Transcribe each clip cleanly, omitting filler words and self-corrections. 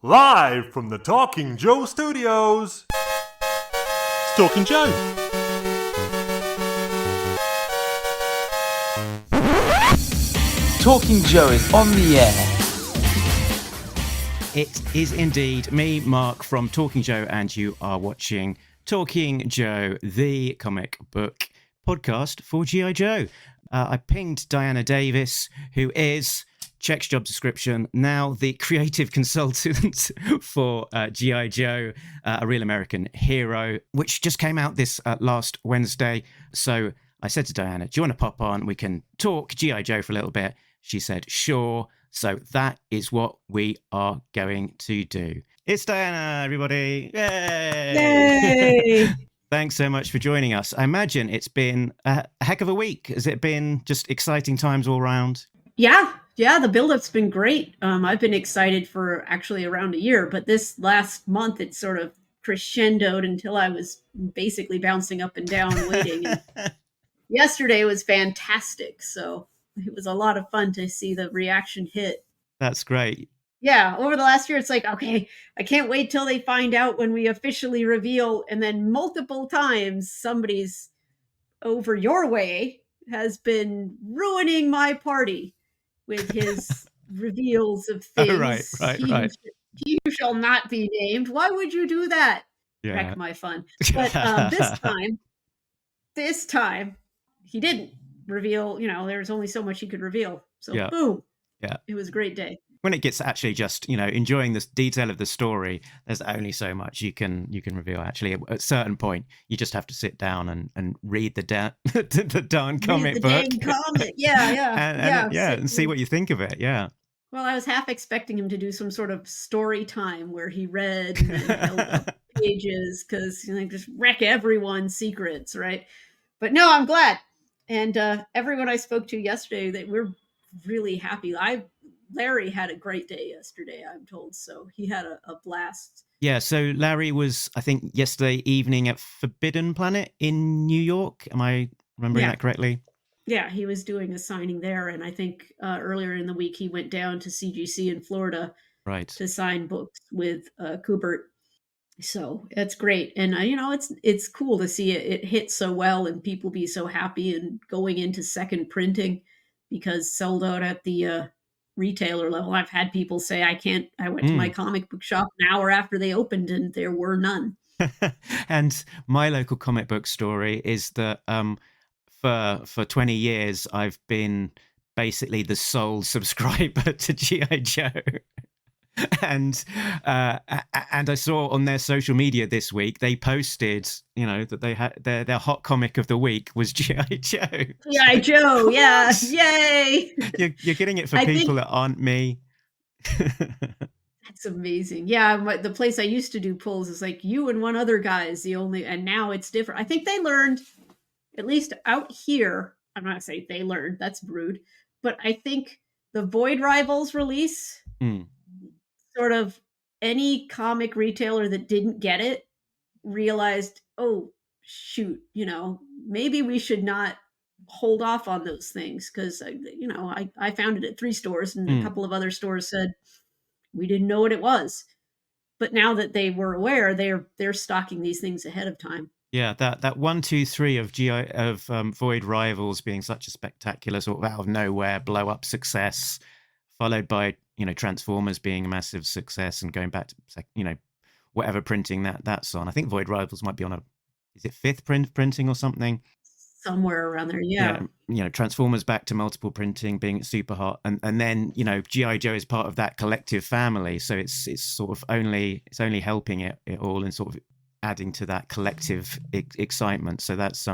Live from the Talking Joe Studios. It's Talking Joe. Talking Joe is on the air. It is indeed me, Mark, from Talking Joe, and you are watching Talking Joe, the comic book podcast for G.I. Joe. I pinged Diana Davis, who is, checks job description, now the creative consultant for G.I. Joe, A Real American Hero, which just came out this last Wednesday. So I said to Diana, do you want to pop on? We can talk G.I. Joe for a little bit. She said, sure. So that is what we are going to do. It's Diana, everybody. Yay! Yay! Thanks so much for joining us. I imagine it's been a heck of a week. Has it been just exciting times all around? Yeah, the build-up's been great. I've been excited for actually around a year, but this last month it sort of crescendoed until I was basically bouncing up and down waiting. And yesterday was fantastic, so it was a lot of fun to see the reaction hit. That's great. Yeah, over the last year, it's like, okay, I can't wait till they find out when we officially reveal. And then multiple times, somebody's over your way has been ruining my party with his reveals of things. Oh, right. He shall not be named. Why would you do that? Yeah. Wreck my fun. But this time, he didn't reveal. You know, there was only so much he could reveal. So Yeah. boom. Yeah. It was a great day. When it gets actually just, enjoying the detail of the story, there's only so much you can reveal. Actually, at a certain point, you just have to sit down and read the darn comic book. Dang comic. Yeah. And see what you think of it. Yeah. Well, I was half expecting him to do some sort of story time where he read and then held up pages because just wreck everyone's secrets, right? But no, I'm glad. And everyone I spoke to yesterday, that we're really happy. Larry had a great day yesterday, I'm told. So he had a blast. Yeah, so Larry was, I think, yesterday evening at Forbidden Planet in New York. Am I remembering that correctly? Yeah, he was doing a signing there. And I think earlier in the week, he went down to CGC in Florida to sign books with Kubert. So that's great. And, it's cool to see it hit so well and people be so happy and going into second printing because sold out at the retailer level. I've had people say, I went to my comic book shop an hour after they opened and there were none. And my local comic book story is that for 20 years, I've been basically the sole subscriber to G.I. Joe. And I saw on their social media this week, they posted, that they had their hot comic of the week was G.I. Joe. G.I. Joe, yeah. Yay. You're getting it for people that aren't me. That's amazing. Yeah, the place I used to do pulls is like you and one other guy is the only, and now it's different. I think they learned, at least out here, I'm not saying they learned, that's rude, but I think the Void Rivals release, sort of any comic retailer that didn't get it realized, oh, shoot, maybe we should not hold off on those things because, I found it at 3 stores and a couple of other stores said, we didn't know what it was. But now that they were aware, they're stocking these things ahead of time. Yeah, that 1, 2, 3 of Void Rivals being such a spectacular sort of out of nowhere blow up success, followed by Transformers being a massive success and going back to whatever printing that's on. I think Void Rivals might be on is it 5th printing or something? Somewhere around there, yeah. Transformers back to multiple printing, being super hot, and then G.I. Joe is part of that collective family, so it's sort of only helping it all and sort of adding to that collective excitement. So that's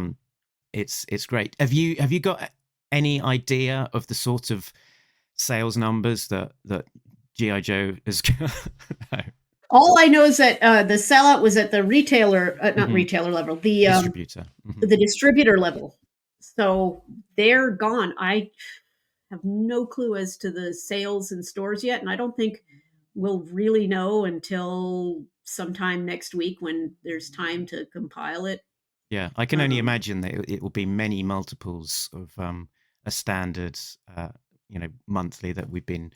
it's great. Have you got any idea of the sort of sales numbers that G.I. Joe has got? No. All I know is that the sellout was at the retailer, not retailer level, the distributor. The distributor level. So they're gone. I have no clue as to the sales in stores yet, and I don't think we'll really know until sometime next week when there's time to compile it. Yeah, I can only imagine that it will be many multiples of a standard, monthly that we've been,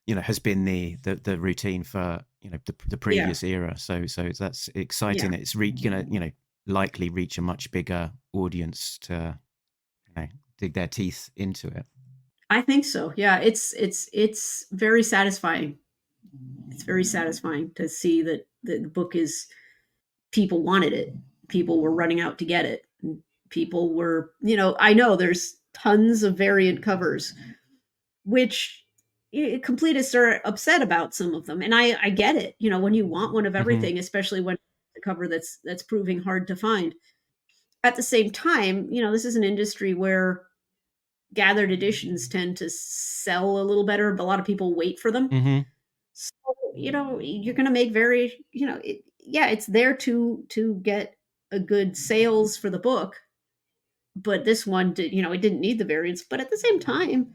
has been the routine for the previous era. So that's exciting. Yeah. It's gonna likely reach a much bigger audience to dig their teeth into it. I think so. Yeah, it's very satisfying. It's very satisfying to see that the book is people wanted it. People were running out to get it. People were, I know there's tons of variant covers, which completists are upset about some of them, and I get it. When you want one of everything, especially when the cover that's proving hard to find. At the same time, this is an industry where gathered editions tend to sell a little better, but a lot of people wait for them. Mm-hmm. So, you're going to make it's there to get a good sales for the book. But this one did, it didn't need the variants. But at the same time,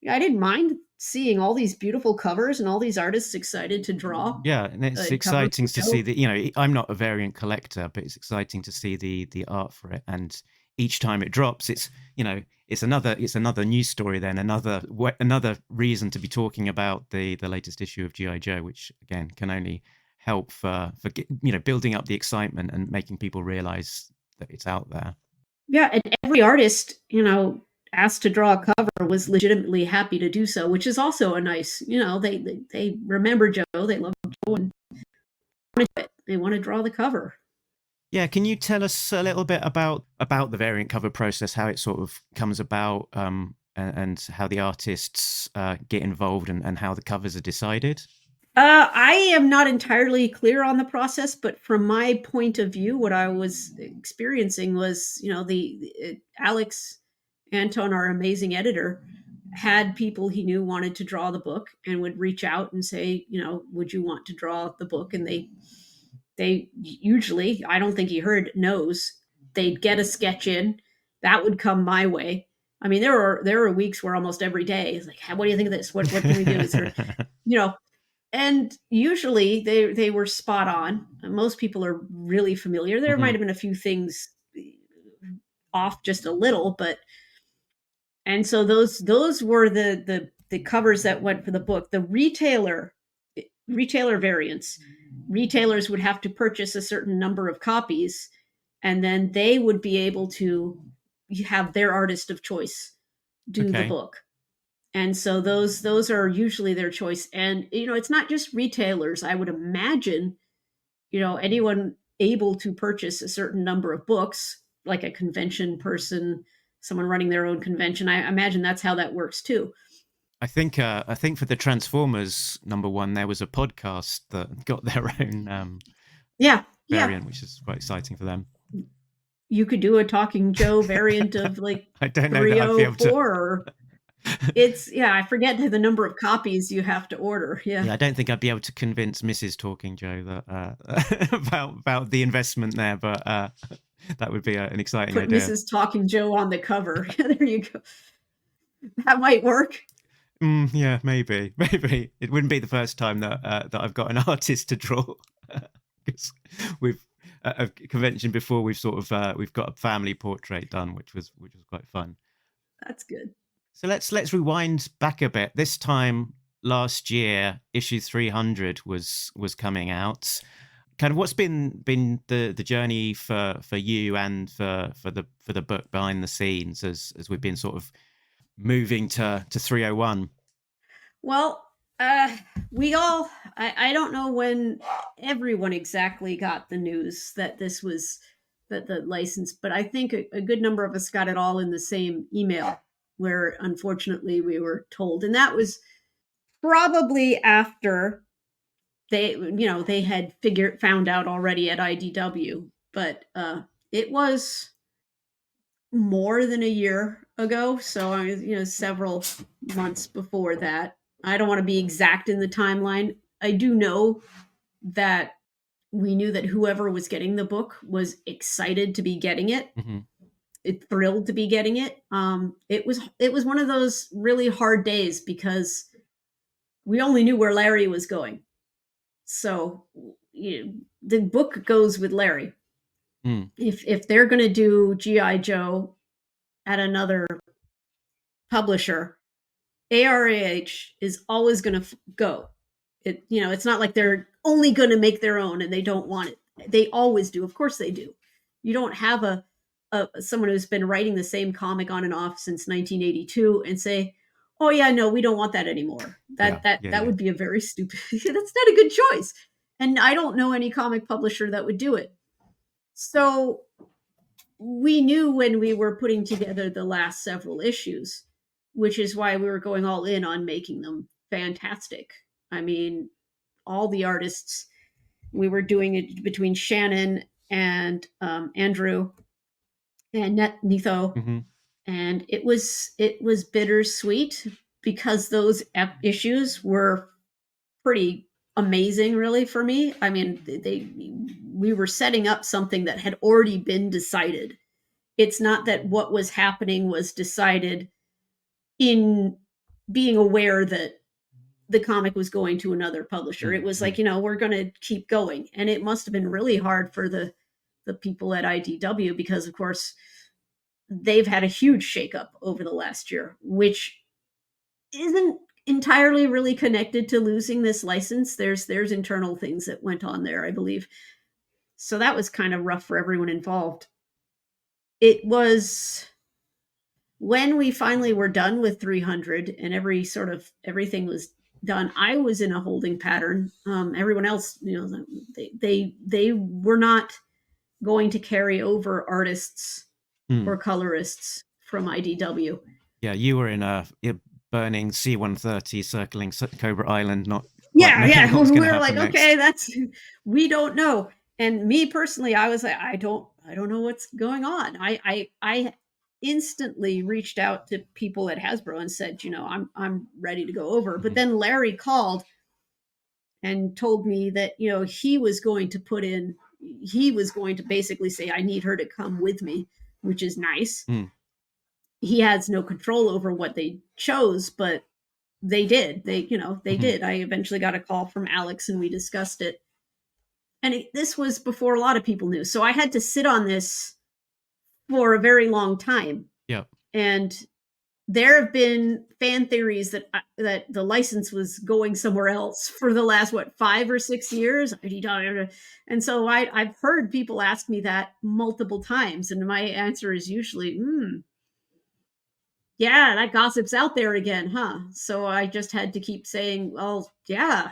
I didn't mind seeing all these beautiful covers and all these artists excited to draw. Yeah, and it's exciting to see that. I'm not a variant collector, but it's exciting to see the art for it. And each time it drops, it's another news story. Then another reason to be talking about the latest issue of G.I. Joe, which again can only help for building up the excitement and making people realize that it's out there. Yeah, and every artist, asked to draw a cover was legitimately happy to do so, which is also a nice, they remember Joe, they love Joe, and they want to draw the cover. Yeah, can you tell us a little bit about the variant cover process, how it sort of comes about, and how the artists get involved and how the covers are decided? I am not entirely clear on the process, but from my point of view, what I was experiencing was, Alex Anton, our amazing editor, had people he knew wanted to draw the book and would reach out and say, would you want to draw the book? And they usually, I don't think he heard no's. They'd get a sketch in that would come my way. I mean, there are weeks where almost every day is like, what do you think of this? What can we do? Is there, and usually they were spot on. Most people are really familiar. There might have been a few things off just a little, and so those were the covers that went for the book. The retailer variants, retailers would have to purchase a certain number of copies, and then they would be able to have their artist of choice do the book. And so those are usually their choice. And, it's not just retailers. I would imagine, anyone able to purchase a certain number of books, like a convention person, someone running their own convention. I imagine that's how that works too. I think for the Transformers #1, there was a podcast that got their own variant, which is quite exciting for them. You could do a Talking Joe variant of like I don't know that I'd be able to. Or I forget the number of copies you have to order. Yeah, I don't think I'd be able to convince Mrs. Talking Joe that about the investment there, but that would be an exciting idea. Put Mrs. Talking Joe on the cover. There you go. That might work. Yeah, maybe it wouldn't be the first time that I've got an artist to draw. Because we've at a convention before, we've got a family portrait done, which was quite fun. That's good. So let's rewind back a bit. This time last year, issue 300 was coming out. Kind of what's been the journey for you and for the book behind the scenes as we've been sort of moving to 301? Well, I don't know when everyone exactly got the news that this was the license, but I think a good number of us got it all in the same email, where unfortunately we were told. And that was probably after they had found out already at IDW, but it was more than a year ago. So I was, several months before that. I don't want to be exact in the timeline. I do know that we knew that whoever was getting the book was excited to be getting it. Thrilled to be getting it. It was one of those really hard days because we only knew where Larry was going. So the book goes with Larry. If they're going to do G.I. Joe at another publisher, ARAH is always going to go. It's not like they're only going to make their own and they don't want it. They always do. Of course they do. You don't have a someone who's been writing the same comic on and off since 1982 and say, "Oh yeah, no, we don't want that anymore." That would be a very stupid. That's not a good choice. And I don't know any comic publisher that would do it. So we knew when we were putting together the last several issues, which is why we were going all in on making them fantastic. I mean, all the artists, we were doing it between Shannon and Andrew and Netho, and it was bittersweet because those issues were pretty amazing, really, for me. I mean, we were setting up something that had already been decided. It's not that what was happening was decided in being aware that the comic was going to another publisher. It was like, we're going to keep going. And it must have been really hard for the people at IDW because, of course, they've had a huge shakeup over the last year, which isn't entirely really connected to losing this license. There's internal things that went on there, I believe. So that was kind of rough for everyone involved. It was when we finally were done with 300 and everything was done. I was in a holding pattern. Everyone else, they were not going to carry over artists or colorists from IDW. Yeah, you were in a burning C-130 circling Cobra Island, not yeah. We were like, next. Okay, we don't know. And me personally, I was like, I don't know what's going on. I instantly reached out to people at Hasbro and said, I'm ready to go over. But then Larry called and told me that, he was going to basically say, I need her to come with me, which is nice. He has no control over what they chose, but they did. They did. I eventually got a call from Alex and we discussed it. And this was before a lot of people knew. So I had to sit on this for a very long time. Yeah. And there have been fan theories that the license was going somewhere else for the last, 5 or 6 years. And so I've heard people ask me that multiple times. And my answer is usually, yeah, that gossip's out there again, huh? So I just had to keep saying, well, yeah,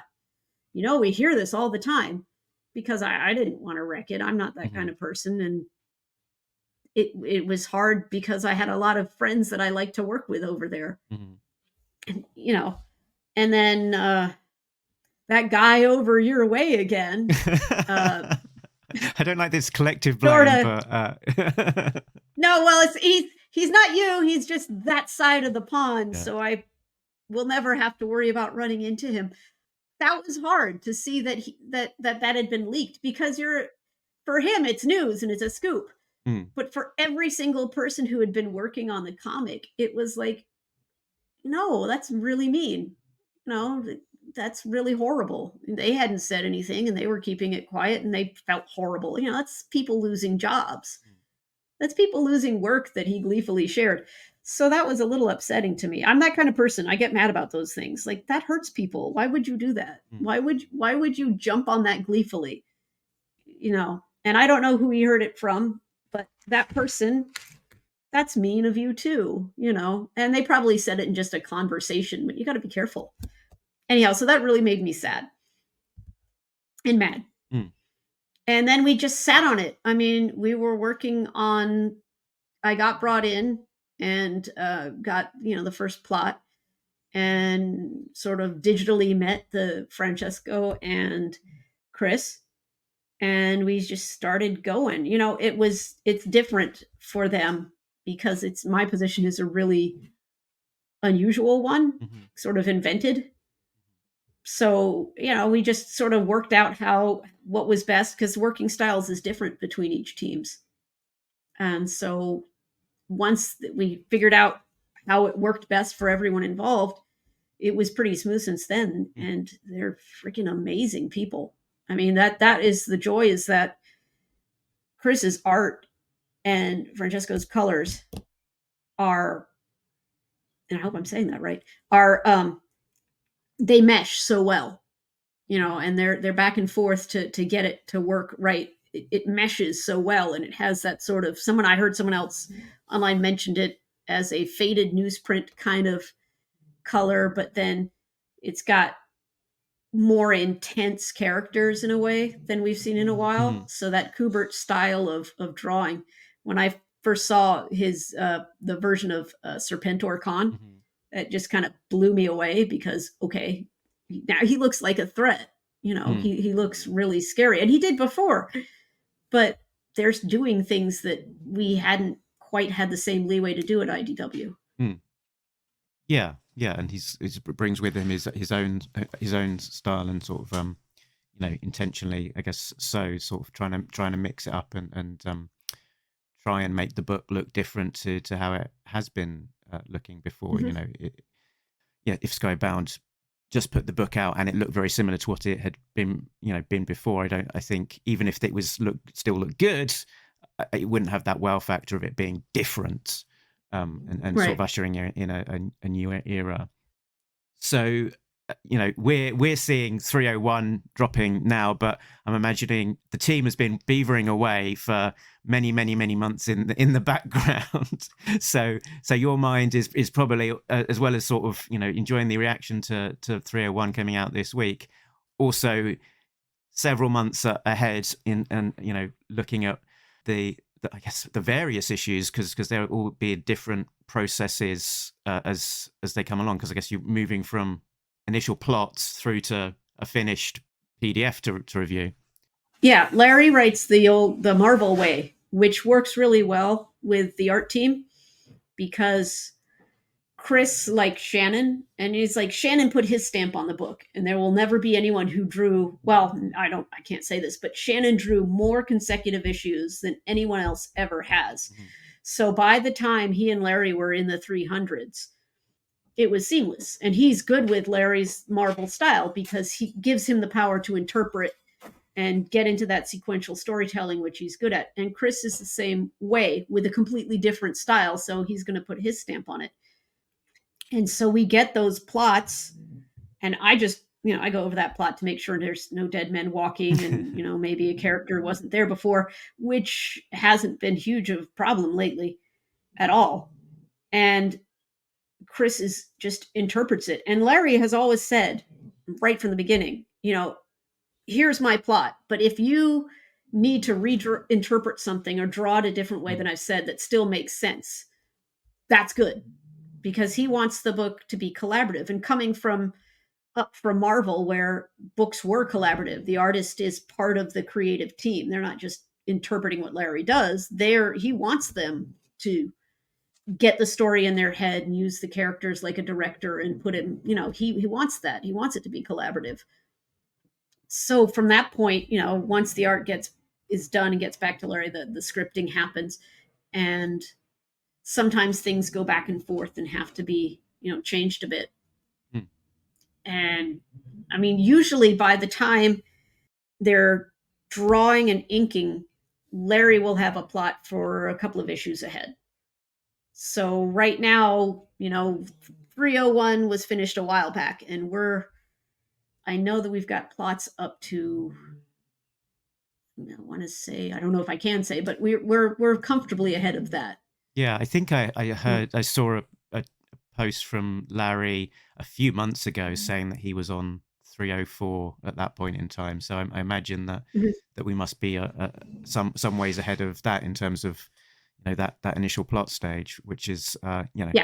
we hear this all the time because I didn't want to wreck it. I'm not that kind of person. And it was hard because I had a lot of friends that I like to work with over there. And, and then that guy over your way again. I don't like this collective blame, but no, well, he's not you. He's just that side of the pond. Yeah. So I will never have to worry about running into him. That was hard to see that that had been leaked because for him, it's news and it's a scoop. But for every single person who had been working on the comic, it was like, no, that's really mean. No, that's really horrible. They hadn't said anything and they were keeping it quiet and they felt horrible. That's people losing jobs. That's people losing work that he gleefully shared. So that was a little upsetting to me. I'm that kind of person. I get mad about those things. Like, that hurts people. Why would you do that? Why would you jump on that gleefully? And I don't know who he heard it from, but that person, that's mean of you too, and they probably said it in just a conversation, but you got to be careful. Anyhow, so that really made me sad and mad. And then we just sat on it. I mean, we were working on, I got brought in and got, the first plot and sort of digitally met the Francesco and Chris. And we just started going. It's different for them because my position is a really unusual one, sort of invented. So, we just sort of worked out what was best because working styles is different between each teams. And so once we figured out how it worked best for everyone involved, it was pretty smooth since then. And they're freaking amazing people. I mean, that is the joy, is that Chris's art and Francesco's colors are, and I hope I'm saying that right, are they mesh so well. and they're back and forth to get it to work right. It meshes so well, and it has that sort of I heard someone else online mentioned it as a faded newsprint kind of color, but then it's got more intense characters in a way than we've seen in a while. So that Kubert style of drawing, when I first saw his the version of Serpentor Khan, it just kind of blew me away because okay, now he looks like a threat. He looks really scary, and he did before, but they're doing things that we hadn't quite had the same leeway to do at IDW. Yeah, and he brings with him his own style and sort of intentionally, I guess, so sort of trying to mix it up and try and make the book look different to how it has been looking before. If Skybound just put the book out and it looked very similar to what it had been before, I think even if it was still look good, it wouldn't have that wow factor of it being different. And right. Sort of ushering in a new era. So, we're seeing 301 dropping now, but I'm imagining the team has been beavering away for many, many, many months in the background. so your mind is probably, as well as sort of enjoying the reaction to 301 coming out this week, also several months ahead and looking at I guess the various issues because there will be different processes as they come along. Because I guess you're moving from initial plots through to a finished PDF to review. Yeah, Larry writes the Marvel way, which works really well with the art team because Chris likes Shannon, and he's like, Shannon put his stamp on the book, and there will never be anyone who drew, well, I can't say this, but Shannon drew more consecutive issues than anyone else ever has. Mm-hmm. So by the time he and Larry were in the 300s, it was seamless. And he's good with Larry's Marvel style because he gives him the power to interpret and get into that sequential storytelling, which he's good at. And Chris is the same way with a completely different style, so he's going to put his stamp on it. And so we get those plots, and I just, I go over that plot to make sure there's no dead men walking and, maybe a character wasn't there before, which hasn't been huge of a problem lately at all. And Chris just interprets it. And Larry has always said right from the beginning, here's my plot. But if you need to interpret something or draw it a different way than I've said that still makes sense, that's good. Because he wants the book to be collaborative. And coming from Marvel, where books were collaborative, the artist is part of the creative team. They're not just interpreting what Larry does. He wants them to get the story in their head and use the characters like a director and put him, he wants that. He wants it to be collaborative. So from that point, once the art is done and gets back to Larry, the scripting happens. And sometimes things go back and forth and have to be, changed a bit. And I mean, usually by the time they're drawing and inking, Larry will have a plot for a couple of issues ahead. So right now, 301 was finished a while back, and I know that we've got plots up to, I want to say, I don't know if I can say, but we're comfortably ahead of that. Yeah, I think I saw a post from Larry a few months ago saying that he was on 304 at that point in time. So I imagine that that we must be some ways ahead of that in terms of that initial plot stage, which is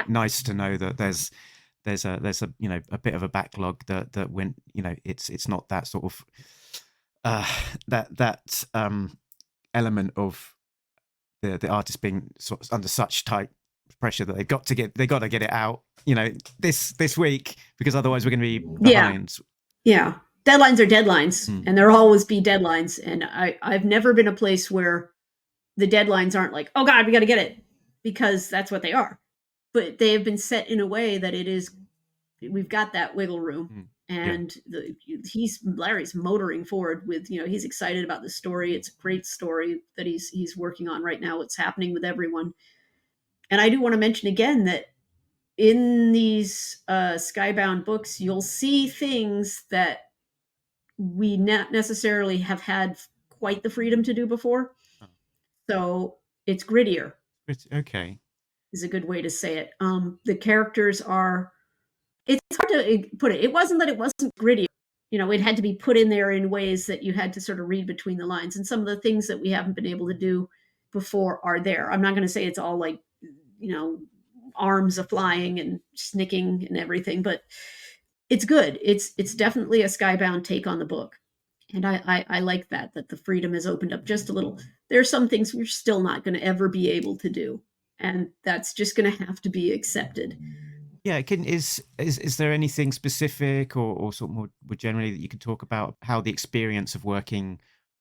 nice to know that there's a bit of a backlog that when it's not that sort of that element of the artist being sort of under such tight pressure that they got to get it out, this week, because otherwise we're going to be behind. Yeah. Deadlines are deadlines, and there'll always be deadlines. And I've never been a place where the deadlines aren't like, oh God, we got to get it, because that's what they are. But they have been set in a way that we've got that wiggle room. And Larry's motoring forward with, he's excited about the story. It's a great story that he's working on right now. What's happening with everyone. And I do want to mention again that in these Skybound books, you'll see things that we not necessarily have had quite the freedom to do before. So it's grittier. Okay. Is a good way to say it. The characters are. It's hard to put it. It wasn't that it wasn't gritty. It had to be put in there in ways that you had to sort of read between the lines. And some of the things that we haven't been able to do before are there. I'm not going to say it's all like, arms a flying and snicking and everything, but it's good. It's definitely a Skybound take on the book. And I like that the freedom has opened up just a little. There are some things we're still not going to ever be able to do. And that's just going to have to be accepted. Yeah, is there anything specific or sort of more generally that you can talk about how the experience of working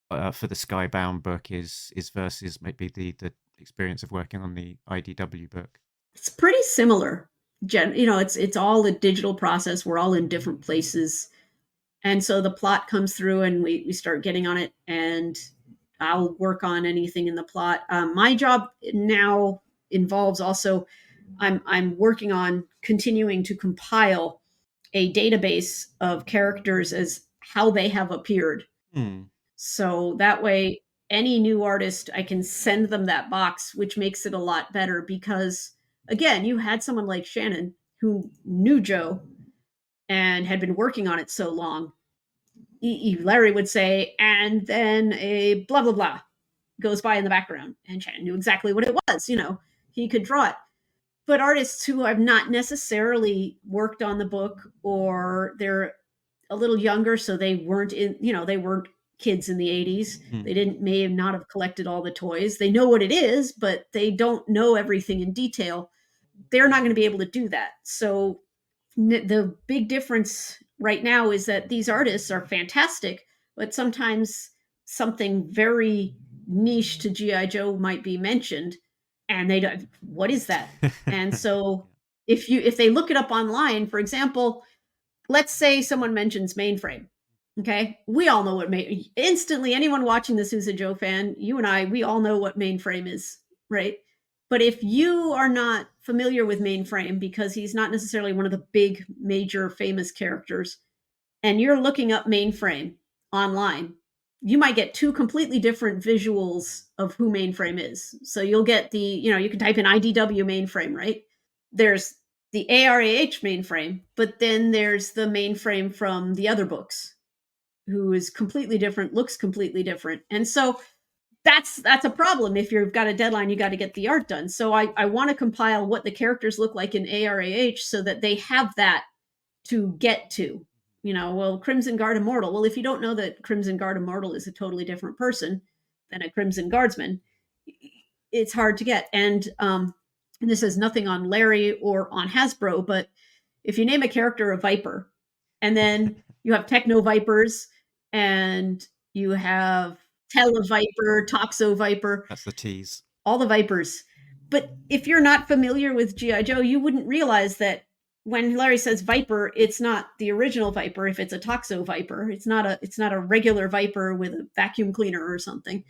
for the Skybound book is versus maybe the experience of working on the IDW book? It's pretty similar. It's all a digital process. We're all in different places. And so the plot comes through and we start getting on it, and I'll work on anything in the plot. My job now involves also I'm working on continuing to compile a database of characters as how they have appeared. So that way, any new artist, I can send them that box, which makes it a lot better because, again, you had someone like Shannon who knew Joe and had been working on it so long. Larry would say, and then a blah, blah, blah goes by in the background. And Shannon knew exactly what it was. He could draw it. But artists who have not necessarily worked on the book, or they're a little younger, so they weren't they weren't kids in the 80s. They may not have collected all the toys. They know what it is, but they don't know everything in detail. They're not going to be able to do that. So the big difference right now is that these artists are fantastic, but sometimes something very niche to G.I. Joe might be mentioned, and they don't, what is that? And so if they look it up online, for example, let's say someone mentions Mainframe. Okay, we all know what instantly anyone watching this who's a Joe fan, you and I, we all know what Mainframe is, right? But if you are not familiar with Mainframe, because he's not necessarily one of the big, major, famous characters, and you're looking up Mainframe online, you might get two completely different visuals of who Mainframe is. So you'll get you can type in IDW Mainframe, right? There's the ARAH Mainframe, but then there's the Mainframe from the other books, who is completely different, looks completely different. And so that's a problem. If you've got a deadline, you got to get the art done. So I want to compile what the characters look like in ARAH so that they have that to get to. Crimson Guard Immortal. Well, if you don't know that Crimson Guard Immortal is a totally different person than a Crimson Guardsman, it's hard to get. And this is nothing on Larry or on Hasbro, but if you name a character a Viper, and then you have Techno Vipers, and you have Televiper, Toxo Viper. That's the tease. All the Vipers. But if you're not familiar with G.I. Joe, you wouldn't realize that when Larry says Viper, it's not the original Viper. If it's a Toxo Viper, it's not a regular Viper with a vacuum cleaner or something.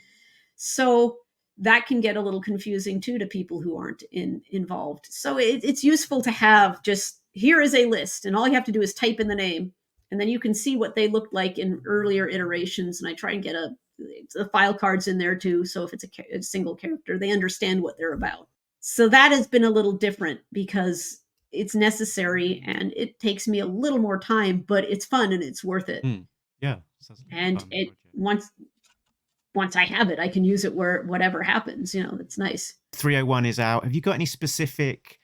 So that can get a little confusing too to people who aren't involved. So it's useful to have just, here is a list, and all you have to do is type in the name, and then you can see what they looked like in earlier iterations. And I try and get the file cards in there too. So if it's a single character, they understand what they're about. So that has been a little different because it's necessary and it takes me a little more time, but it's fun and it's worth it. Yeah. And once I have it, I can use it where whatever happens, it's nice. 301 is out. Have you got any specific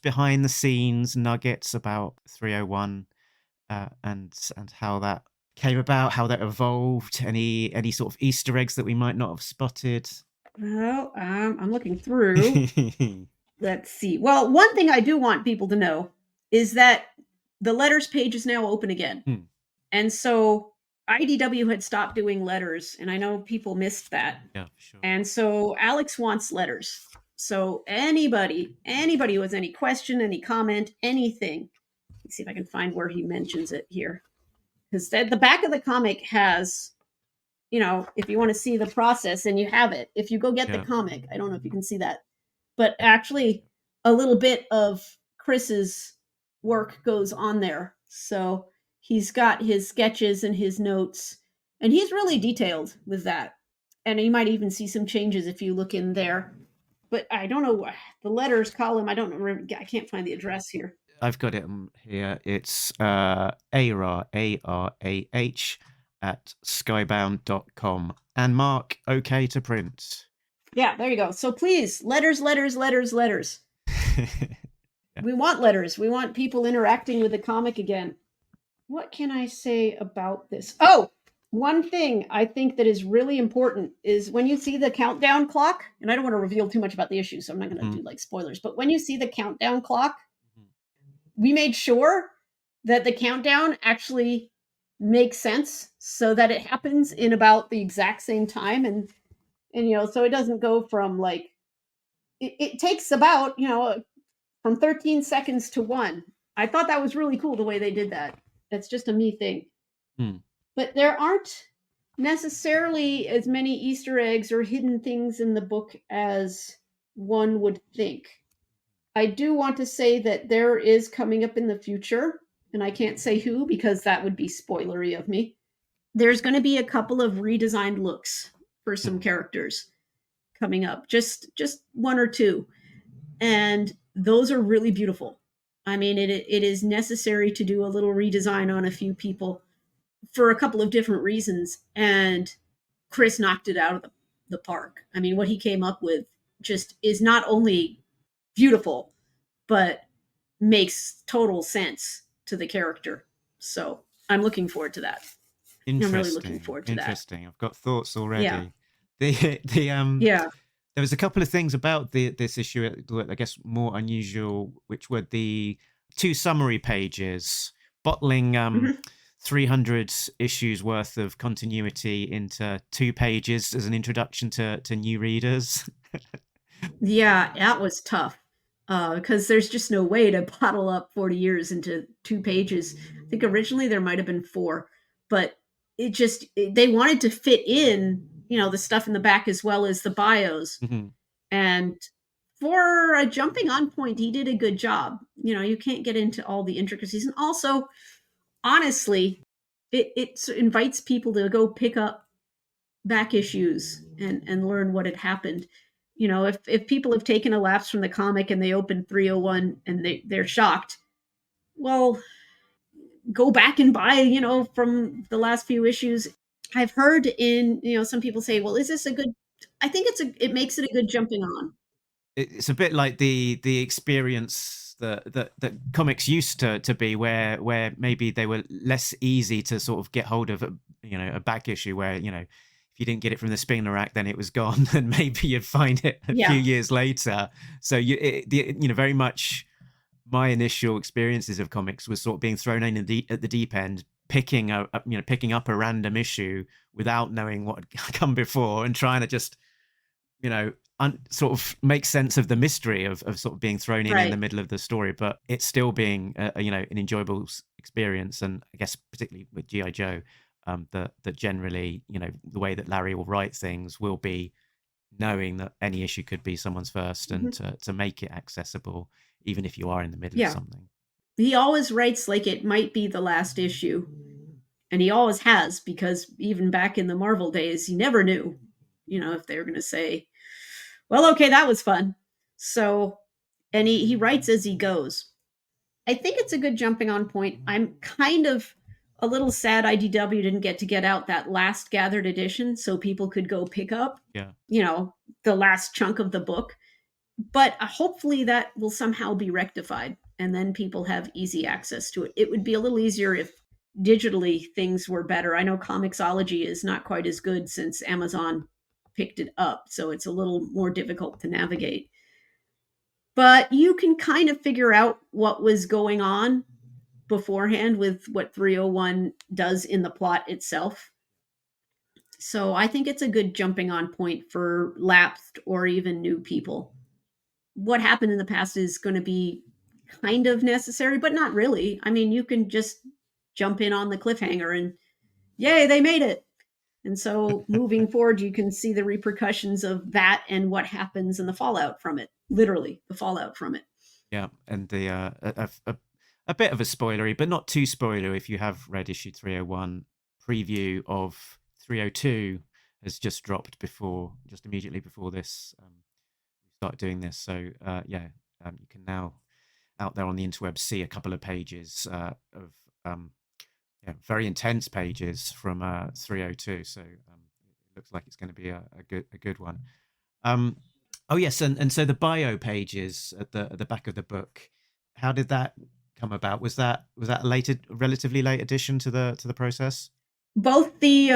behind the scenes nuggets about 301 and how that came about, how that evolved? Any sort of Easter eggs that we might not have spotted? Well, I'm looking through. Let's see. Well, one thing I do want people to know is that the letters page is now open again. And so IDW had stopped doing letters, and I know people missed that. Yeah, for sure. And so Alex wants letters. So anybody who has any question, any comment, anything, let's see if I can find where he mentions it here. Because at the back of the comic has, if you want to see the process, and you have it. If you go get the comic, I don't know if you can see that, but actually a little bit of Chris's work goes on there. So he's got his sketches and his notes, and he's really detailed with that. And you might even see some changes if you look in there. But I don't know the letters column. I don't remember. I can't find the address here. I've got it here. It's ARAH, ARAH at skybound.com. And Mark, okay to print. Yeah, there you go. So please, letters. Yeah. We want letters. We want people interacting with the comic again. What can I say about this? Oh, one thing I think that is really important is when you see the countdown clock, and I don't want to reveal too much about the issue, so I'm not going to do like spoilers, but when you see the countdown clock, we made sure that the countdown actually makes sense so that it happens in about the exact same time. And so it doesn't go from like, it takes about, from 13 seconds to 1. I thought that was really cool the way they did that. That's just a me thing. But there aren't necessarily as many Easter eggs or hidden things in the book as one would think. I do want to say that there is coming up in the future, and I can't say who because that would be spoilery of me. There's going to be a couple of redesigned looks for some characters coming up, just one or two. And those are really beautiful. I mean, it is necessary to do a little redesign on a few people for a couple of different reasons. And Chris knocked it out of the park. I mean, what he came up with just is not only beautiful, but makes total sense to the character. So I'm looking forward to that. I'm really looking forward to that. Interesting. I've got thoughts already. Yeah. There was a couple of things about this issue that I guess more unusual, which were the 2 summary pages, bottling 300 issues worth of continuity into 2 pages as an introduction to new readers. Yeah, that was tough because there's just no way to bottle up 40 years into 2 pages. I think originally there might have been 4, but they wanted to fit in, the stuff in the back as well as the bios. And for a jumping on point, he did a good job. You can't get into all the intricacies. And also, honestly, it invites people to go pick up back issues and learn what had happened. If people have taken a lapse from the comic and they open 301 and they're shocked, well, go back and buy, from the last few issues. I've heard some people say, well, is this a good, I think it makes it a good jumping on. It's a bit like the experience that comics used to be, where maybe they were less easy to sort of get hold of, a back issue where, if you didn't get it from the spinner rack, then it was gone, and maybe you'd find it a few years later. So very much my initial experiences of comics was sort of being thrown in at the deep end, picking up a random issue without knowing what had come before, and trying to just sort of make sense of the mystery of sort of being thrown in the middle of the story, but it's still being an enjoyable experience. And I guess particularly with G.I. Joe, that generally the way that Larry will write things will be knowing that any issue could be someone's first, and to make it accessible even if you are in the middle of something. He always writes like it might be the last issue, and he always has, because even back in the Marvel days, he never knew if they were going to say, well, okay, that was fun. So, and he writes as he goes. I think it's a good jumping on point. I'm kind of a little sad IDW didn't get out that last gathered edition so people could go pick up, the last chunk of the book. But hopefully that will somehow be rectified, and then people have easy access to it. It would be a little easier if digitally things were better. I know Comixology is not quite as good since Amazon picked it up, so it's a little more difficult to navigate. But you can kind of figure out what was going on beforehand with what 301 does in the plot itself. So I think it's a good jumping on point for lapsed or even new people. What happened in the past is going to be kind of necessary, but not really. I mean, you can just jump in on the cliffhanger and yay, they made it. And so moving forward, you can see the repercussions of that and what happens and the fallout from it. Literally, the fallout from it. Yeah, and the a bit of a spoilery, but not too spoilery if you have read issue 301. Preview of 302 has just dropped just immediately before this. We start doing this. So, you can now out there on the interweb see a couple of pages of very intense pages from 302. So it looks like it's going to be a good one. Oh yes, and so the bio pages at the back of the book. How did that come about? Was that a relatively late addition to the process? Both the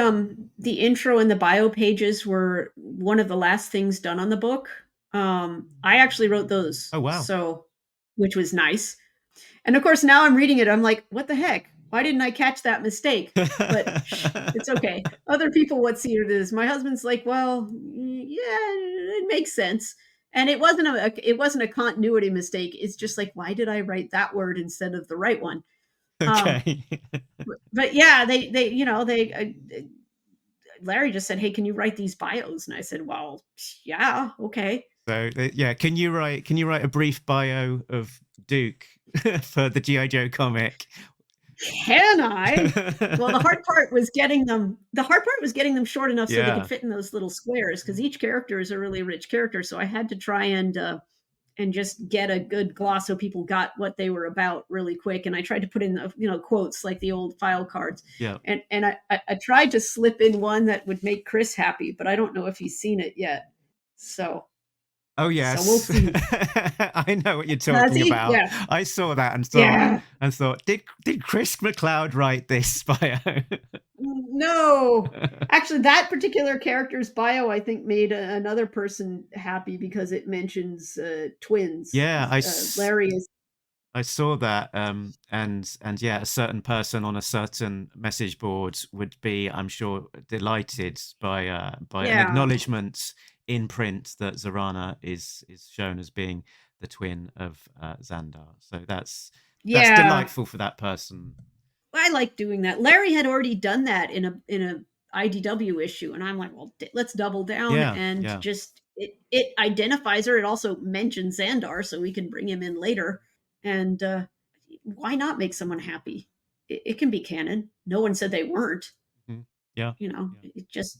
intro and the bio pages were one of the last things done on the book. I actually wrote those. Oh wow! So, which was nice. And of course, now I'm reading it. I'm like, what the heck? Why didn't I catch that mistake? But it's okay. Other people would see it as. My husband's like, well, yeah, it makes sense. And it wasn't a continuity mistake. It's just like, why did I write that word instead of the right one? Okay. But yeah, Larry just said, hey, can you write these bios? And I said, well, yeah, okay. So yeah, can you write a brief bio of Duke for the G.I. Joe comic? Can I? Well, the hard part was getting them short enough so they could fit in those little squares, because each character is a really rich character. So I had to try and just get a good gloss so people got what they were about really quick. And I tried to put in quotes like the old file cards. Yeah. And I tried to slip in one that would make Chris happy, but I don't know if he's seen it yet. So. Oh yes, so we'll see. I know what you're talking about. Yeah. I saw that and thought, did Chris McLeod write this bio? No, actually, that particular character's bio, I think, made another person happy because it mentions twins. Yeah, Larry is. I saw that, and yeah, a certain person on a certain message board would be, I'm sure, delighted by an acknowledgement in print that Zarana is shown as being the twin of Xandar. So that's delightful for that person. I like doing that. Larry had already done that in a IDW issue, and I'm like, well, let's double down and just it identifies her. It also mentions Xandar, so we can bring him in later. And why not make someone happy? It can be canon. No one said they weren't. Mm-hmm. Yeah, it just.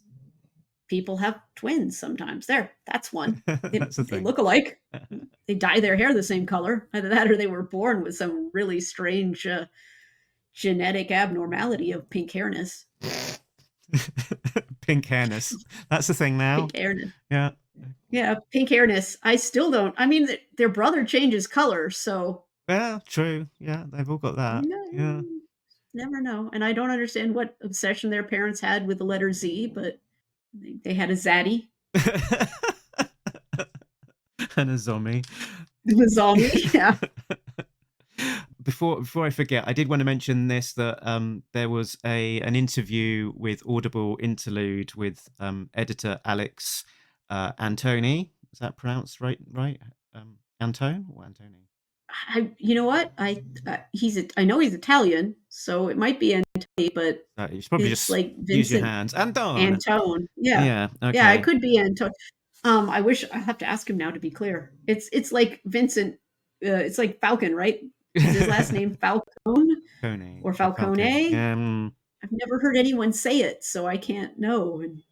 People have twins sometimes. That's one. They look alike. They dye their hair the same color. Either that or they were born with some really strange genetic abnormality of pink hairness. Pink hairness. That's the thing now. Pink hairness. Yeah. Yeah, pink hairness. I still don't. I mean, their brother changes color, so. Yeah, true. Yeah, they've all got that. Yeah. Never know. And I don't understand what obsession their parents had with the letter Z, but they had a Zaddy. And a zombie. The zombie, yeah. Before I forget, I did want to mention this, that there was an interview with Audible Interlude with editor Alex Antoni. Is that pronounced right? Antone or Antoni? You know what? I know he's Italian, so it might be Antoni, but you should probably just like Vincent, use your hands. Antone. Yeah. Yeah. Okay. Yeah, it could be Antone. I wish I have to ask him now to be clear. It's like Vincent. It's like Falcon, right? Is his last name Falcone or Falcone? I've never heard anyone say it, so I can't know. And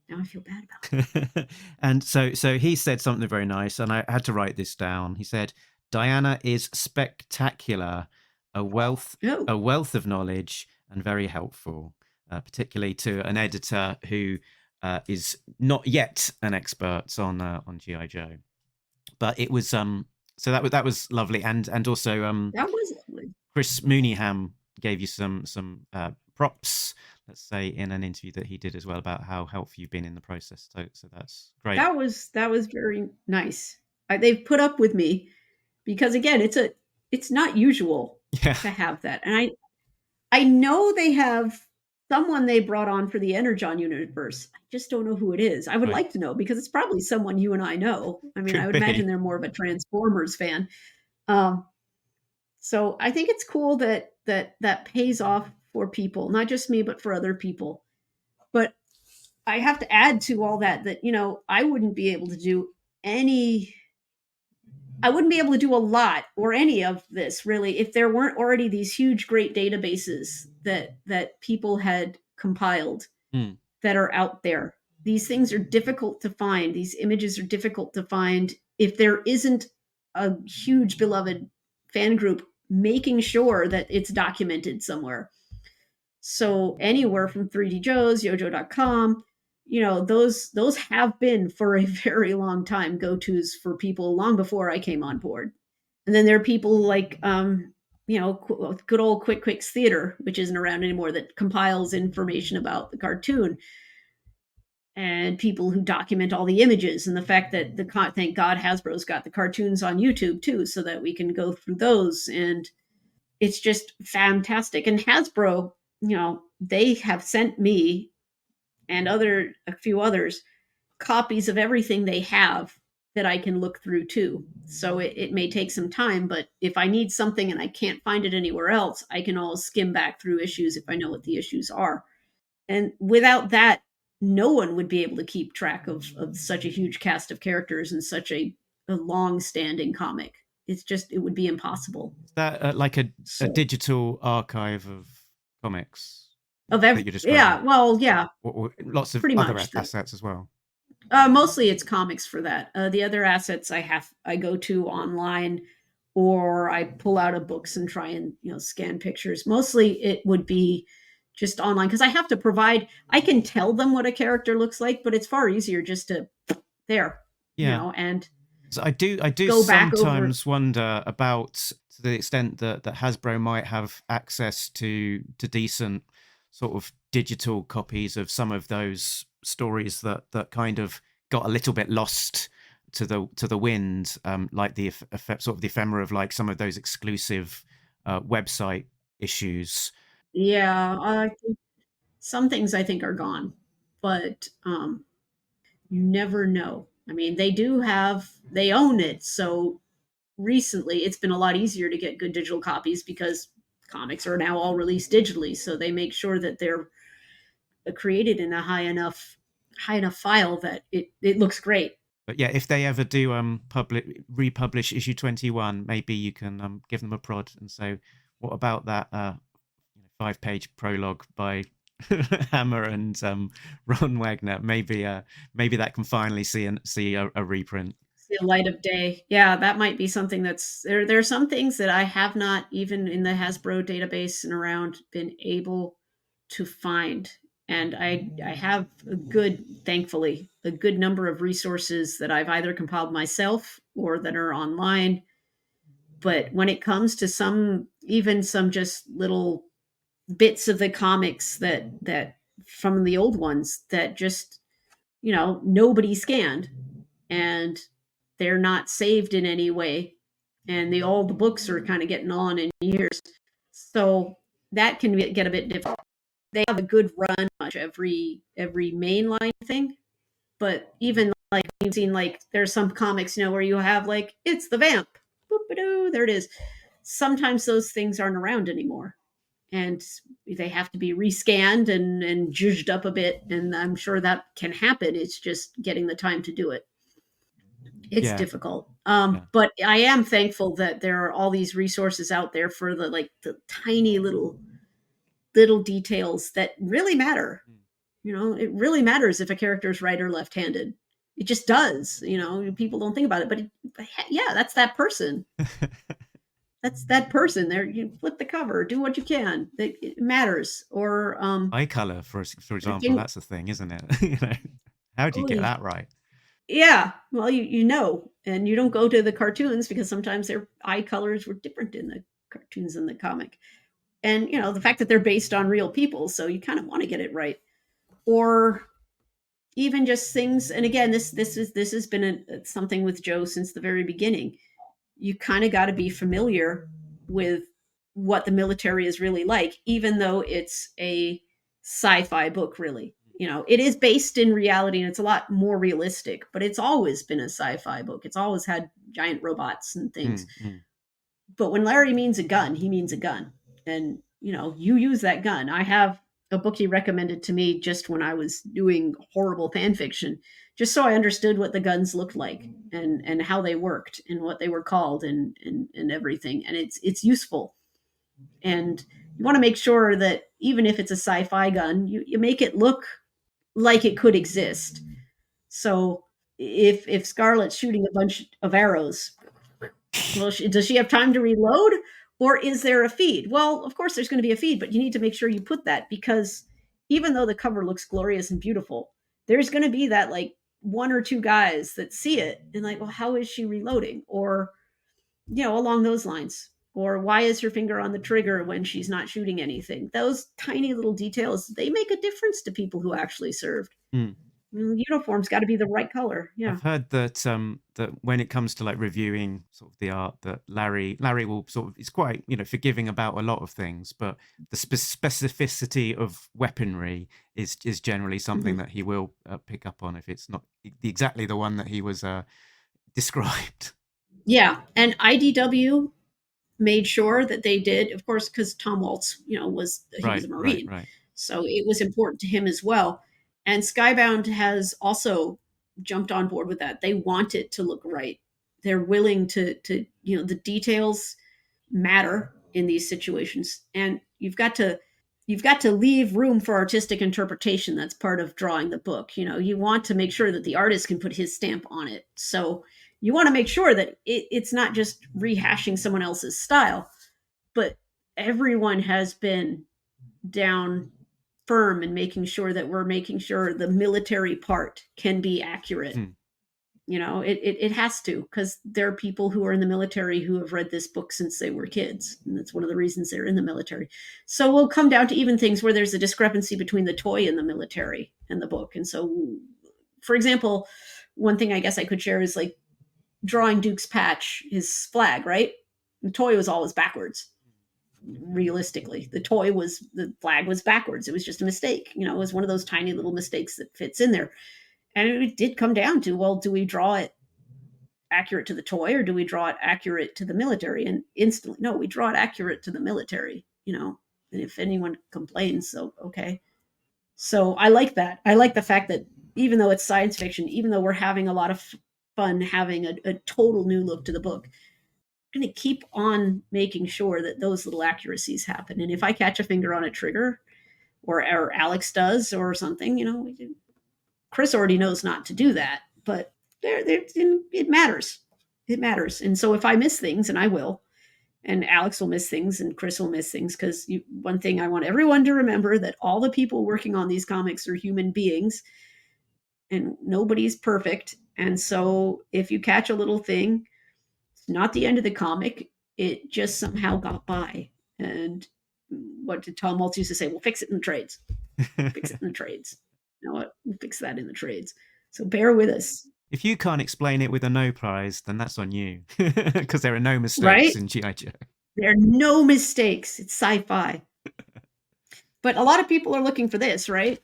now I feel bad about it. And so he said something very nice, and I had to write this down. He said, Diana is spectacular, a wealth of knowledge, and very helpful, particularly to an editor who is not yet an expert on G.I. Joe. But it was so that was lovely, and also that was lovely. Chris Mooneyham gave you some props, let's say, in an interview that he did as well about how helpful you've been in the process. So that's great. That was very nice. They've put up with me. Because again, it's not usual to have that. And I know they have someone they brought on for the Energon universe. I just don't know who it is. I would like to know, because it's probably someone you and I know. I mean, I would imagine they're more of a Transformers fan. So I think it's cool that pays off for people, not just me, but for other people. But I have to add to all that, I wouldn't be able to do any I wouldn't be able to do a lot or any of this really if there weren't already these huge, great databases that people had compiled Mm. that are out there. These things are difficult to find. These images are difficult to find if there isn't a huge beloved fan group making sure that it's documented somewhere. So anywhere from 3D Joe's, Yojo.com, those have been for a very long time go-tos for people long before I came on board. And then there are people like good old Quick Quicks Theater, which isn't around anymore, that compiles information about the cartoon, and people who document all the images, and the fact that thank God Hasbro's got the cartoons on YouTube too, so that we can go through those. And it's just fantastic. And Hasbro, they have sent me and a few others copies of everything they have that I can look through too. So it may take some time, but if I need something and I can't find it anywhere else, I can always skim back through issues if I know what the issues are. And without that, no one would be able to keep track of such a huge cast of characters and such a long-standing comic. It would be impossible. Is that like a digital archive of comics of that you're describing? Yeah, well, yeah. Or lots of pretty other much assets as well. Mostly it's comics for that. The other assets I go to online, or I pull out of books and try and scan pictures. Mostly it would be just online, because I have to provide. I can tell them what a character looks like, but it's far easier just to and so I do sometimes wonder about, to the extent that Hasbro might have access to decent sort of digital copies of some of those stories that kind of got a little bit lost to the wind, like the sort of the ephemera of like some of those exclusive website issues. Yeah, some things I think are gone, but you never know. I mean, they own it, so recently it's been a lot easier to get good digital copies because comics are now all released digitally, so they make sure that they're created in a high enough file that it looks great. But yeah, if they ever do republish issue 21, maybe you can give them a prod and say, what about that 5-page prologue by Hammer and Ron Wagner? Maybe that can finally see a reprint. The light of day. Yeah, that might be something that's there. There are some things that I have not, even in the Hasbro database and around, been able to find. And I have thankfully, a good number of resources that I've either compiled myself or that are online. But when it comes to even some just little bits of the comics that from the old ones that just, nobody scanned, and they're not saved in any way, and all the books are kind of getting on in years, so that can get a bit difficult. They have a good run much every mainline thing, but even like you've seen, like there's some comics where you have like it's the vamp, boop-a-doo, there it is. Sometimes those things aren't around anymore, and they have to be rescanned and judged up a bit, and I'm sure that can happen. It's just getting the time to do it. It's difficult. But I am thankful that there are all these resources out there for the tiny little details that really matter. It really matters if a character is right or left-handed. It just does. People don't think about it, but yeah, that's that person. That's that person. There, you flip the cover, do what you can. It matters. Or eye color, for example, that's the thing, isn't it? How do you get that right? Yeah, well, and you don't go to the cartoons because sometimes their eye colors were different in the cartoons than the comic. And, the fact that they're based on real people, so you kind of want to get it right. Or even just things, and again, this has been something with Joe since the very beginning. You kind of got to be familiar with what the military is really like, even though it's a sci-fi book, really. It is based in reality, and it's a lot more realistic, but it's always been a sci-fi book. It's always had giant robots and things. Mm-hmm. But when Larry means a gun, he means a gun. And, you use that gun. I have a book he recommended to me just when I was doing horrible fan fiction, just so I understood what the guns looked like and how they worked and what they were called and everything. And it's useful. And you want to make sure that even if it's a sci-fi gun, you make it look like it could exist. So if Scarlett's shooting a bunch of arrows, well, does she have time to reload, or is there a feed? Well, of course there's going to be a feed, but you need to make sure you put that, because even though the cover looks glorious and beautiful, there's going to be that like one or two guys that see it and like, well, how is she reloading? Or, along those lines. Or why is her finger on the trigger when she's not shooting anything? Those tiny little details, they make a difference to people who actually served. Mm. Uniform's got to be the right color. Yeah. I've heard that that when it comes to like reviewing sort of the art, that Larry will sort of, is quite forgiving about a lot of things, but the specificity of weaponry is generally something that he will pick up on if it's not exactly the one that he was described. Yeah, and IDW made sure that they did, of course, because Tom Waltz, he was a Marine, right. So it was important to him as well. And Skybound has also jumped on board with that. They want it to look right. They're willing to the details matter in these situations, and you've got to leave room for artistic interpretation. That's part of drawing the book. You want to make sure that the artist can put his stamp on it. So you want to make sure that it's not just rehashing someone else's style, but everyone has been down firm in making sure that we're making sure the military part can be accurate. It has to, because there are people who are in the military who have read this book since they were kids, and that's one of the reasons they're in the military. So we'll come down to even things where there's a discrepancy between the toy and the military and the book. And so, for example, one thing I guess I could share is like drawing Duke's patch, his flag, right? The toy was always backwards. Realistically, the flag was backwards. It was just a mistake. It was one of those tiny little mistakes that fits in there. And it did come down to, well, do we draw it accurate to the toy, or do we draw it accurate to the military? And instantly, no, we draw it accurate to the military, and if anyone complains, so okay. So I like that. I like the fact that even though it's science fiction, even though we're having a lot of fun having a total new look to the book, I'm going to keep on making sure that those little accuracies happen. And if I catch a finger on a trigger, or Alex does, or something, Chris already knows not to do that, but it matters. It matters. And so if I miss things, and I will, and Alex will miss things, and Chris will miss things, because one thing I want everyone to remember, that all the people working on these comics are human beings, and nobody's perfect. And so if you catch a little thing, it's not the end of the comic. It just somehow got by. And what did Tom Waltz used to say? We'll fix it in the trades. Fix it in the trades. You know what? We'll fix that in the trades. So bear with us. If you can't explain it with a no prize, then that's on you, because there are no mistakes Right? in G.I. Joe. There are no mistakes. It's sci-fi. But a lot of people are looking for this, right?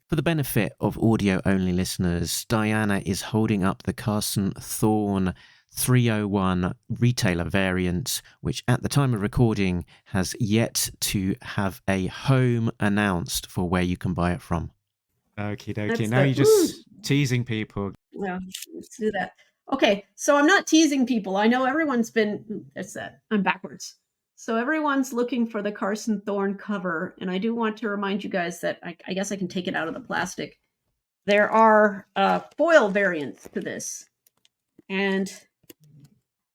For the benefit of audio-only listeners, Diana is holding up the Carson Thorne 301 retailer variant, which at the time of recording has yet to have a home announced for where you can buy it from. Okie dokie. Now you're just teasing people. Well, let's do that. Okay, so I'm not teasing people. I know everyone's been... That's that. I'm backwards. So everyone's looking for the Carson Thorne cover, and I do want to remind you guys that I guess I can take it out of the plastic. There are foil variants to this. And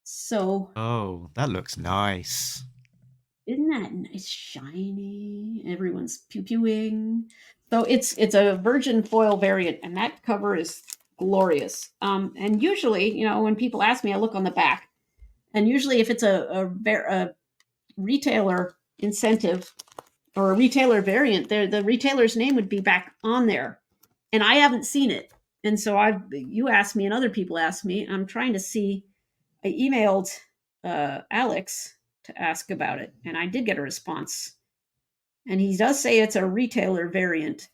so... Oh, that looks nice. Isn't that nice? Shiny. Everyone's pew-pewing. So it's a virgin foil variant, and that cover is glorious. And usually, when people ask me, I look on the back. And usually if it's a retailer incentive or a retailer variant, the retailer's name would be back on there. And I haven't seen it. And so you asked me and other people asked me. I'm trying to see. I emailed Alex to ask about it, and I did get a response. And he does say it's a retailer variant.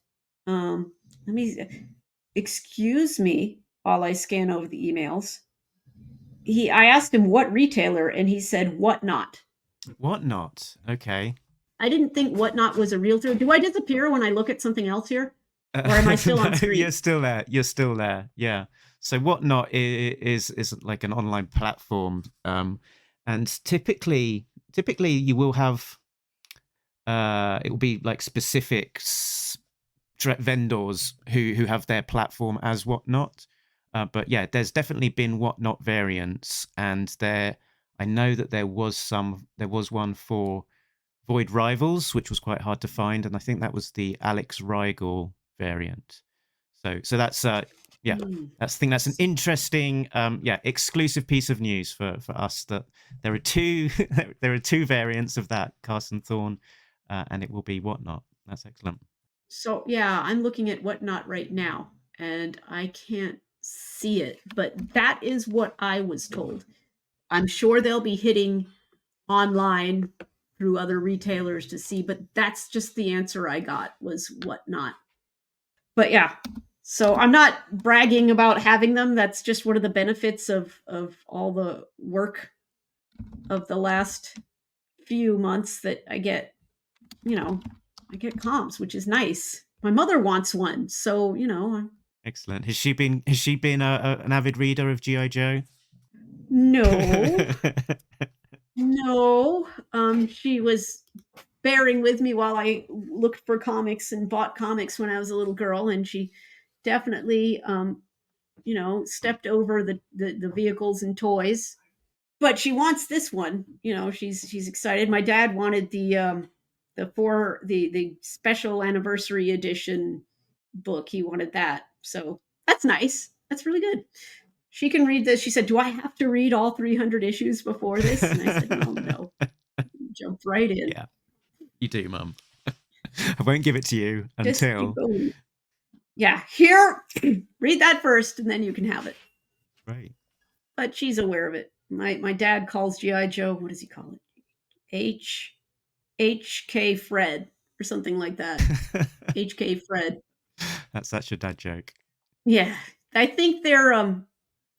Excuse me while I scan over the emails. I asked him what retailer, and he said Whatnot. Whatnot? Okay. I didn't think Whatnot was a real thrill. Do I disappear when I look at something else here? Or am I still on screen? You're still there. You're still there. Yeah. So Whatnot is like an online platform, and typically you will have it will be like specific vendors who have their platform as Whatnot. But yeah, there's definitely been Whatnot variants, and I know that there was one for Void Rivals, which was quite hard to find, and I think that was the Alex Rigel variant. So that's I think that's an interesting exclusive piece of news for us, that there are two there are two variants of that, Carson Thorne, and it will be Whatnot. That's excellent. So yeah, I'm looking at Whatnot right now, and I can't see it, but that is what I was told. I'm sure they'll be hitting online through other retailers to see, but that's just the answer I got, was Whatnot. But yeah, so I'm not bragging about having them. That's just one of the benefits of all the work of the last few months, that I get, I get comps, which is nice. My mother wants one, so Excellent. Has she been an avid reader of G.I. Joe? No. No. She was bearing with me while I looked for comics and bought comics when I was a little girl, and she definitely stepped over the vehicles and toys. But she wants this one. She's excited. My dad wanted the special anniversary edition book. He wanted that. So that's nice. That's really good. She can read this. She said, "Do I have to read all 300 issues before this?" And I said, no. Jump right in. Yeah, you do, Mum. I won't give it to you until... Yeah, here, read that first, and then you can have it. Right. But she's aware of it. My dad calls G.I. Joe, what does he call it? HK Fred, or something like that. HK Fred. That's such a dad joke. Yeah. I think they're...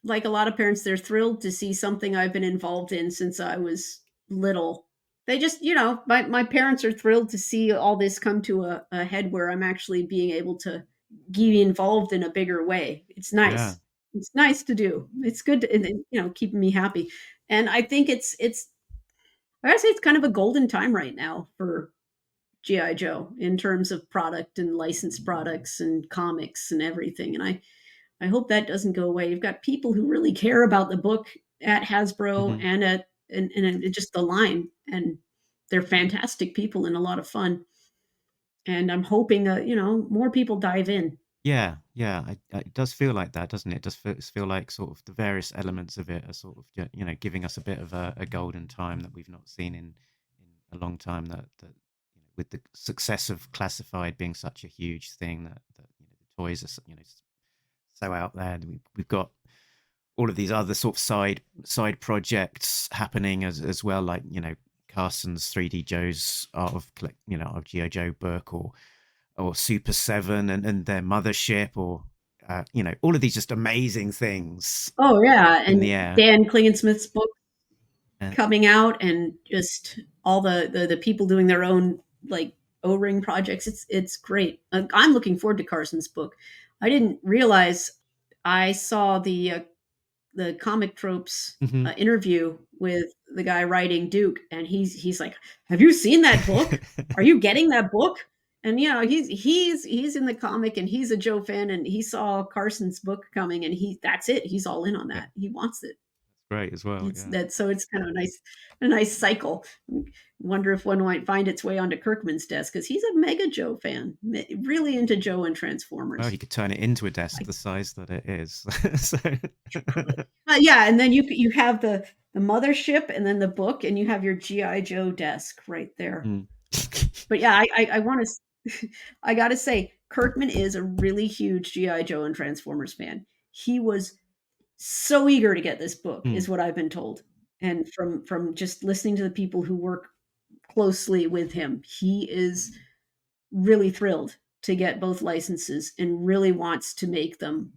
like a lot of parents, they're thrilled to see something I've been involved in since I was little. They just, my parents are thrilled to see all this come to a head where I'm actually being able to be involved in a bigger way. It's nice. Yeah. It's nice to do. It's good to, keeping me happy. And I think I gotta say, it's kind of a golden time right now for G.I. Joe in terms of product and licensed products and comics and everything. And I hope that doesn't go away. You've got people who really care about the book at Hasbro and just the line, and they're fantastic people and a lot of fun. And I'm hoping that, more people dive in. Yeah. It does feel like that, doesn't it? It does feel like sort of the various elements of it are sort of, giving us a bit of a golden time that we've not seen in a long time. That with the success of Classified being such a huge thing, that the toys are, so out there. We've got all of these other sort of side projects happening as well, like Carson's 3D Joe's Art of G.I. Joe book, or Super 7 and their mothership, or all of these just amazing things. Oh yeah, and Dan Klingensmith's book coming out, and just all the people doing their own like O-ring projects. It's great. I'm looking forward to Carson's book. I didn't realize, I saw the Comic Tropes interview with the guy writing Duke, and he's like, "Have you seen that book? Are you getting that book?" And he's in the comic, and he's a Joe fan, and he saw Carson's book coming, and that's it. He's all in on that. He wants it. Great as well. So it's kind of a nice cycle. Wonder if one might find its way onto Kirkman's desk, because he's a mega Joe fan, really into Joe and Transformers. Oh, he could turn it into a desk the size that it is. Yeah, and then you have the mothership, and then the book, and you have your G.I. Joe desk right there. But yeah, I want to, I got to say, Kirkman is a really huge G.I. Joe and Transformers fan. He was so eager to get this book, is what I've been told. And from just listening to the people who work closely with him, he is really thrilled to get both licenses and really wants to make them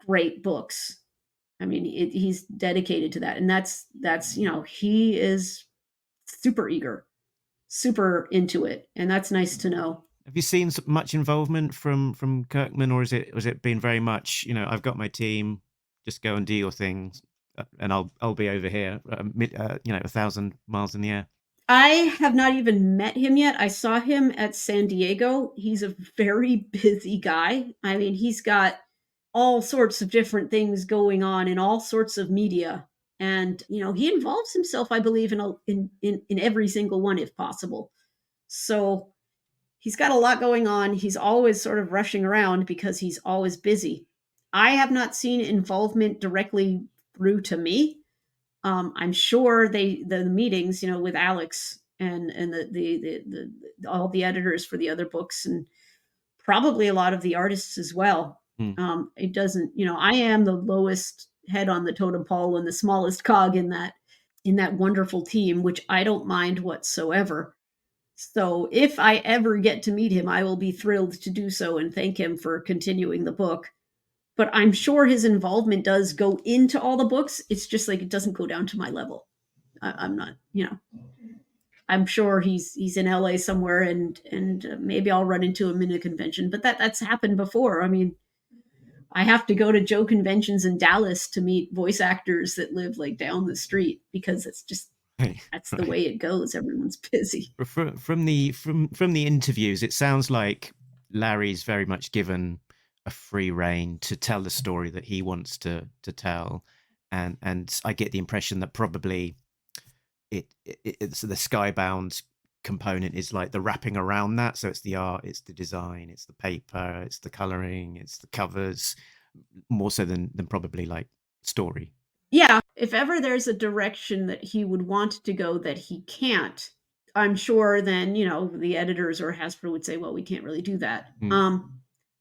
great books. I mean, he's dedicated to that. And that's he is super eager. super into it, and that's nice to know. Have you seen much involvement from Kirkman, or is it been very much, I've got my team, just go and do your things, and I'll be over here, 1,000 miles in the air? I have not even met him yet. I saw him at San Diego. He's a very busy guy. I mean, he's got all sorts of different things going on in all sorts of media. And, he involves himself, I believe, in every single one if possible. So he's got a lot going on. He's always sort of rushing around because he's always busy. I have not seen involvement directly through to me. I'm sure the meetings, with Alex and the all the editors for the other books, and probably a lot of the artists as well. It doesn't, I am the lowest head on the totem pole and the smallest cog in that wonderful team, which I don't mind whatsoever. So if I ever get to meet him, I will be thrilled to do so and thank him for continuing the book. But I'm sure his involvement does go into all the books. It's just like it doesn't go down to my level. I'm not, I'm sure he's in LA somewhere, and maybe I'll run into him in a convention. But that's happened before. I mean, I have to go to Joe conventions in Dallas to meet voice actors that live like down the street, because it's just that's the way it goes. Everyone's busy. From the interviews, it sounds like Larry's very much given a free rein to tell the story that he wants to tell, and I get the impression that probably it's the Skybound component is like the wrapping around that. So it's the art, it's the design, it's the paper, it's the coloring, it's the covers, more so than probably like story. Yeah, if ever there's a direction that he would want to go that he can't, I'm sure then, the editors or Hasbro would say, well, we can't really do that.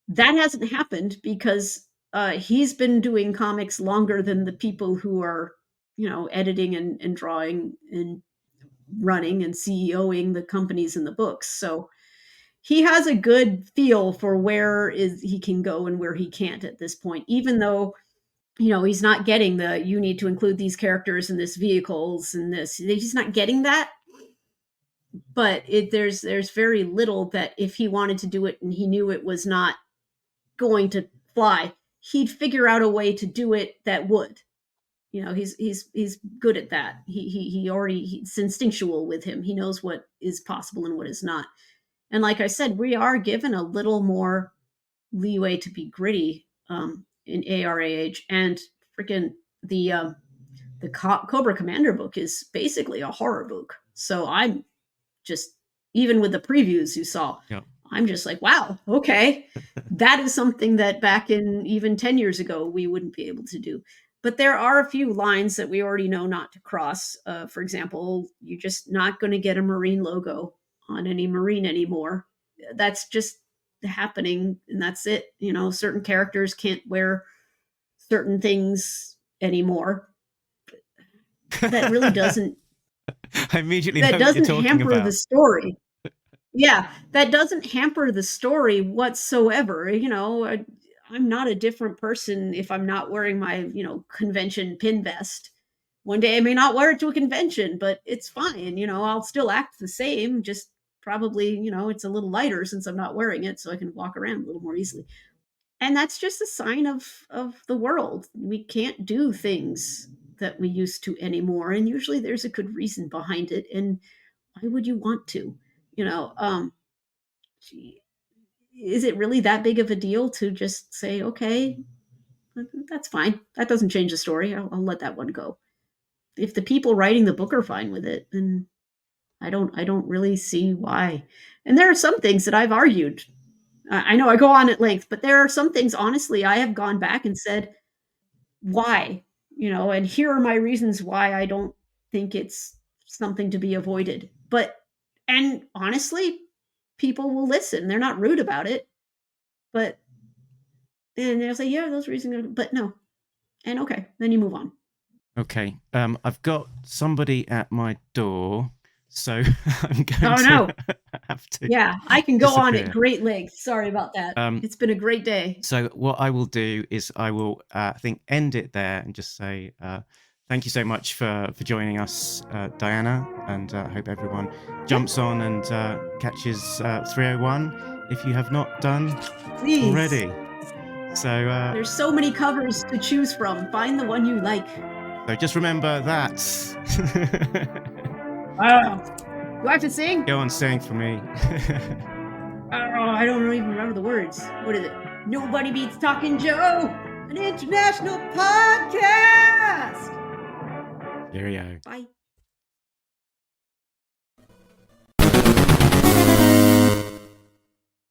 That hasn't happened because he's been doing comics longer than the people who are, editing and drawing and running and CEOing the companies in the books. So he has a good feel for where he can go and where he can't at this point, even though, he's not getting you need to include these characters in this vehicles and this. He's not getting that. But there's very little that if he wanted to do it and he knew it was not going to fly, he'd figure out a way to do it that would. He's good at that. It's instinctual with him. He knows what is possible and what is not. And like I said, we are given a little more leeway to be gritty in ARAH, and freaking the Cobra Commander book is basically a horror book. So I'm just, even with the previews you saw, I'm just like, wow, okay. That is something that back in even 10 years ago, we wouldn't be able to do. But there are a few lines that we already know not to cross. For example, you're just not going to get a Marine logo on any Marine anymore. That's just happening, and that's it. Certain characters can't wear certain things anymore. That really doesn't. I immediately that know what you're doesn't talking hamper about. the story. Yeah, that doesn't hamper the story whatsoever. I'm not a different person if I'm not wearing my, convention pin vest. One day I may not wear it to a convention, but it's fine. I'll still act the same, just probably, it's a little lighter since I'm not wearing it, so I can walk around a little more easily. And that's just a sign of the world. We can't do things that we used to anymore. And usually there's a good reason behind it. And why would you want to? Is it really that big of a deal to just say, okay, that's fine. That doesn't change the story. I'll let that one go. If the people writing the book are fine with it, then I don't really see why. And there are some things that I've argued. I know I go on at length, but there are some things, honestly, I have gone back and said, why? And here are my reasons why I don't think it's something to be avoided. And honestly, people will listen. They're not rude about it, and they'll say, yeah, those reasons, but no. And okay, then you move on. Okay. I've got somebody at my door, so I'm going to have to. Yeah, I can go on at great length. Sorry about that. It's been a great day. So what I will do is I will, I think, end it there and just say Thank you so much for joining us, Diana, and I hope everyone jumps on and catches 301 if you have not done Please. already. So There's so many covers to choose from. Find the one you like. so just remember that. Do I have to sing? Go on, sing for me. I don't even remember the words. What is it? Nobody Beats Talking Joe, an international podcast. Cheerio. Bye.